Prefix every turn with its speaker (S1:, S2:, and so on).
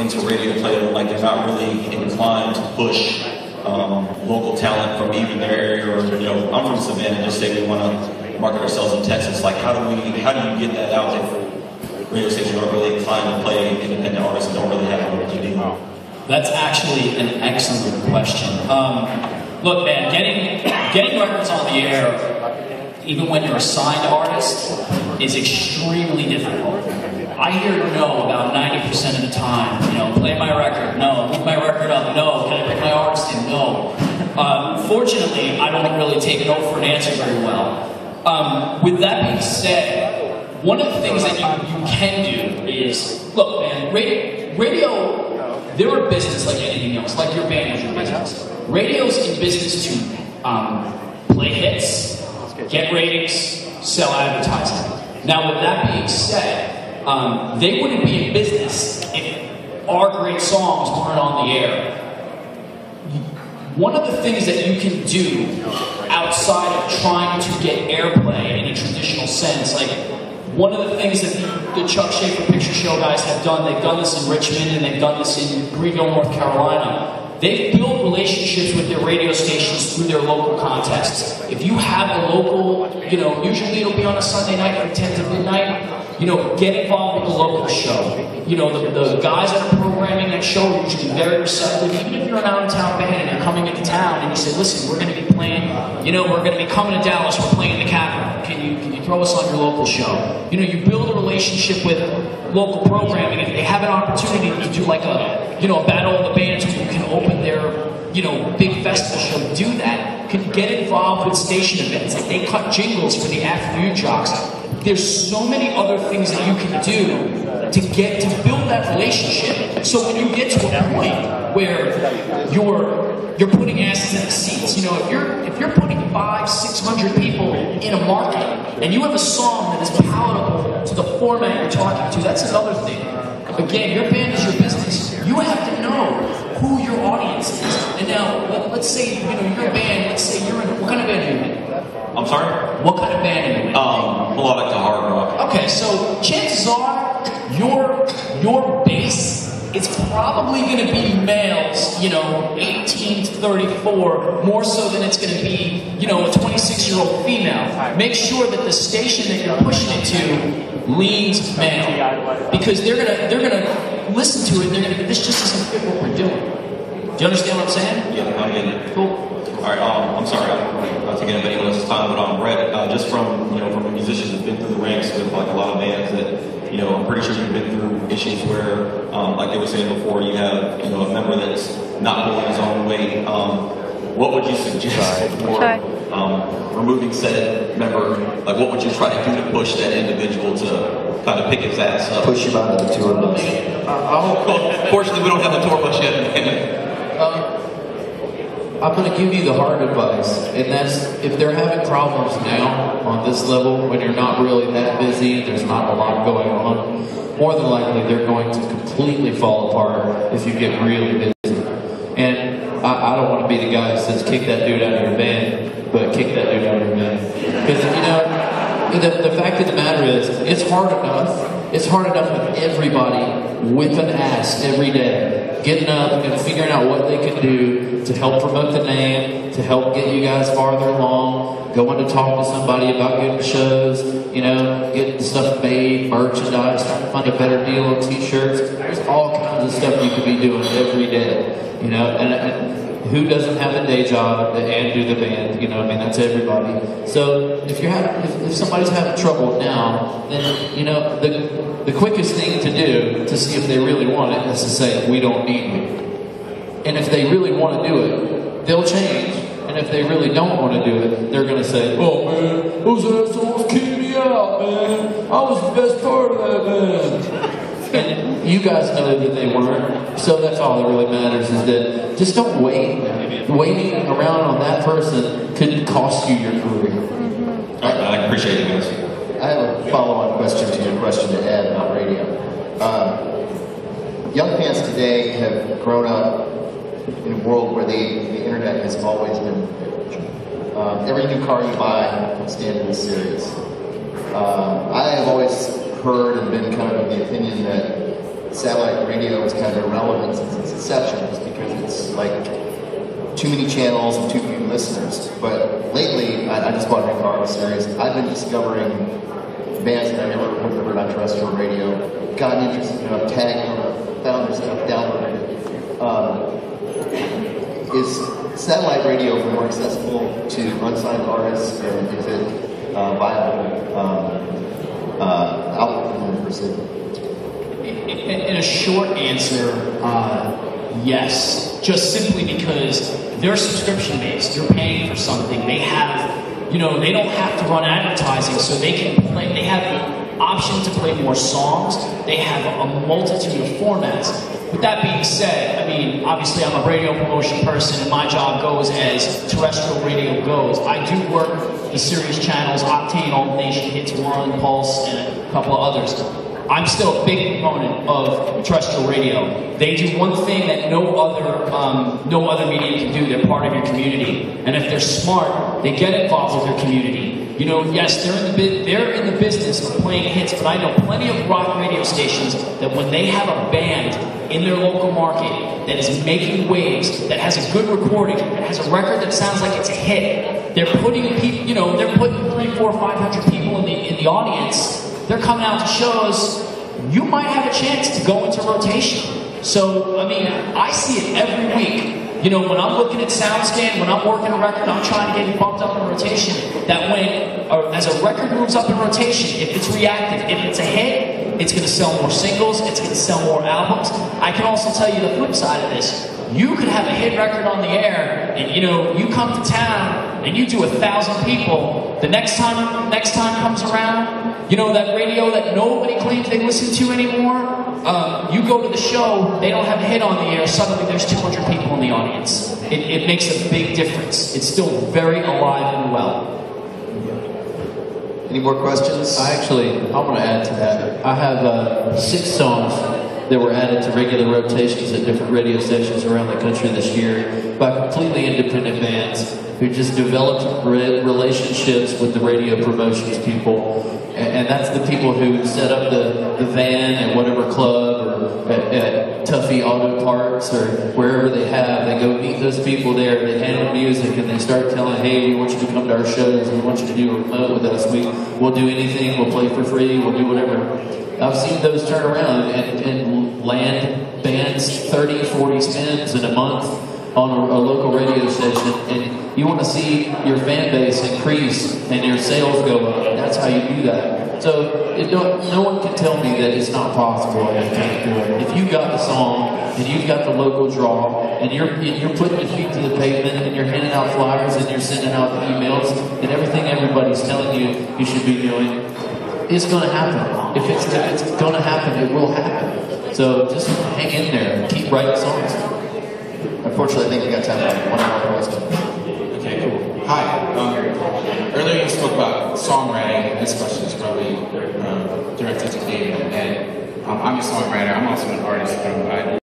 S1: into radio play, like they're not really inclined to push local talent from even their area, or I'm from Savannah. Just say we want to market ourselves in Texas. Like how do you get that out if radio stations aren't really inclined to play independent artists and don't really have a radio deal?
S2: That's actually an excellent question. Look, man, getting records on the air, even when you're a signed artist, is extremely difficult. I hear no about 90% of the time. Play my record, no. Move my record up, no. Can I bring my artist in? No. Fortunately, I don't really take no for an answer very well. With that being said, one of the things that you can do is, look, man, radio, they're a business like anything else, like your band is your business. Radio's in business to play hits, get ratings, sell advertising. Now, with that being said, they wouldn't be in business if our great songs weren't on the air. One of the things that you can do outside of trying to get airplay in a traditional sense, like one of the things that the Chuck Schaefer Picture Show guys have done, they've done this in Richmond and they've done this in Greenville, North Carolina. They've built relationships with their radio stations through their local contests. If you have a local, usually it'll be on a Sunday night from 10 to midnight, get involved with the local show. The guys that are programming that show are usually very receptive. Even if you're an out-of-town band and you're coming into town and you say, listen, we're going to be playing, we're going to be coming to Dallas, we're playing in the Capitol. Can you throw us on your local show? You build a relationship with local programming. If they have an opportunity to do like a battle of the bands where you can open their, big festival show, do that. Can get involved with station events. Like they cut jingles for the afternoon jocks. There's so many other things that you can do to build that relationship. So when you get to a point where you're putting asses in the seats, if you're putting 500-600 people in a market and you have a song that is palatable to the format you're talking to, that's another thing. Again, your band is your business. You have to know who your audience is. And now, let's say your band. Let's say you're in. What kind of band are you in?
S1: I'm sorry?
S2: What kind of band are you in?
S1: Melodic to hard rock.
S2: Okay, so chances are your base is probably going to be males, 18 to 34, more so than it's going to be, a 26-year-old female. Make sure that the station that you're pushing it to leans male, because they're gonna listen to it. And they're gonna. This just doesn't fit what we're doing. Do you understand what I'm saying?
S1: Yeah, I get it.
S2: Cool.
S1: All right. I'm sorry. I'm not taking anybody else's time, but Brett, just from from a musician who's been through the ranks with like a lot of bands that. I'm pretty sure you've been through issues where, like they were saying before, you have, a member that's not pulling his own weight. What would you suggest for removing said member? Like, what would you try to do to push that individual to kind of pick his ass up?
S3: Push him out of the tour bus.
S1: Fortunately, we don't have the tour bus yet.
S3: I'm going to give you the hard advice, and that's if they're having problems now on this level, when you're not really that busy, there's not a lot going on, more than likely they're going to completely fall apart if you get really busy. And I don't want to be the guy that says kick that dude out of your band, but kick that dude out of your band. Because, the fact of the matter is, it's hard enough. It's hard enough with everybody whipping ass every day, getting up and figuring out what they can do to help promote the name, to help get you guys farther along, going to talk to somebody about getting shows, getting stuff made, merchandise, trying to find a better deal on t-shirts. There's all kinds of stuff you could be doing every day, and who doesn't have a day job and do the band? That's everybody. So if somebody's having trouble now, then the quickest thing to do to see if they really want it is to say, we don't need you. And if they really want to do it, they'll change. And if they really don't want to do it, they're going to say, oh man, those assholes kicked me out, man. I was the best part of that band. And you guys know that they weren't. So that's all that really matters, is that just don't wait. Waiting around on that person could cost you your career.
S1: All right, I appreciate it, guys.
S4: I have a follow-on question to your question to Ed about radio. Young fans today have grown up in a world where the internet has always been there. Every new car you buy can stand in the series. I have always heard and been kind of the opinion that satellite radio is kind of irrelevant since its inception, just because it's like too many channels and too few listeners. But lately, I just bought a new car, I was serious. I've been discovering bands that I never would have heard on terrestrial radio, gotten interested, I've tagged them, found their stuff, downloaded it. Is satellite radio more accessible to unsigned artists, and is it viable outlet per se?
S2: In a short answer, yes. Just simply because they're subscription based. They're paying for something. They have, they don't have to run advertising, so they can play. They have the option to play more songs. They have a multitude of formats. With that being said, I mean, obviously I'm a radio promotion person, and my job goes as terrestrial radio goes. I do work the Sirius channels, Octane, All Nation, Hits 1, Pulse, and a couple of others. I'm still a big proponent of terrestrial radio. They do one thing that no other media can do. They're part of your community, and if they're smart, they get involved with their community. Yes, they're in the business of playing hits, but I know plenty of rock radio stations that when they have a band in their local market that is making waves, that has a good recording, that has a record that sounds like it's a hit, they're putting people, they're putting 300, 400, 500 people in the audience. They're coming out to shows. You might have a chance to go into rotation. So, I mean, I see it every week. When I'm looking at SoundScan, when I'm working a record, I'm trying to get it bumped up in rotation. That as a record moves up in rotation, if it's reactive, if it's a hit, it's going to sell more singles, it's going to sell more albums. I can also tell you the flip side of this. You could have a hit record on the air, and you come to town, and you do 1,000 people. The next time comes around, that radio that nobody claims they listen to anymore, you go to the show, they don't have a hit on the air, suddenly there's 200 people in the audience. It makes a big difference. It's still very alive and well.
S4: Any more questions?
S3: I want to add to that. I have 6 songs that were added to regular rotations at different radio stations around the country this year by completely independent bands who just developed relationships with the radio promotions people. And that's the people who set up the van at whatever club or at Tuffy Auto Parts or wherever they have. They go meet those people there, they hand them music, and they start telling, hey, we want you to come to our shows, we want you to do a remote with us, we'll do anything, we'll play for free, we'll do whatever. I've seen those turn around and land bands 30, 40 spins in a month on a local radio station, and you want to see your fan base increase and your sales go up. That's how you do that. So no one can tell me that it's not possible and you can't do it. If you got the song and you've got the local draw and you're putting your feet to the pavement and you're handing out flyers and you're sending out emails and everything everybody's telling you should be doing, it's going to happen. If it's going to happen, it will happen. So just hang in there and keep writing songs.
S4: Unfortunately, I think we got time for one more question.
S5: Okay, cool. Hi. Earlier you spoke about songwriting, and this question is probably directed to David. And I'm a songwriter. I'm also an artist.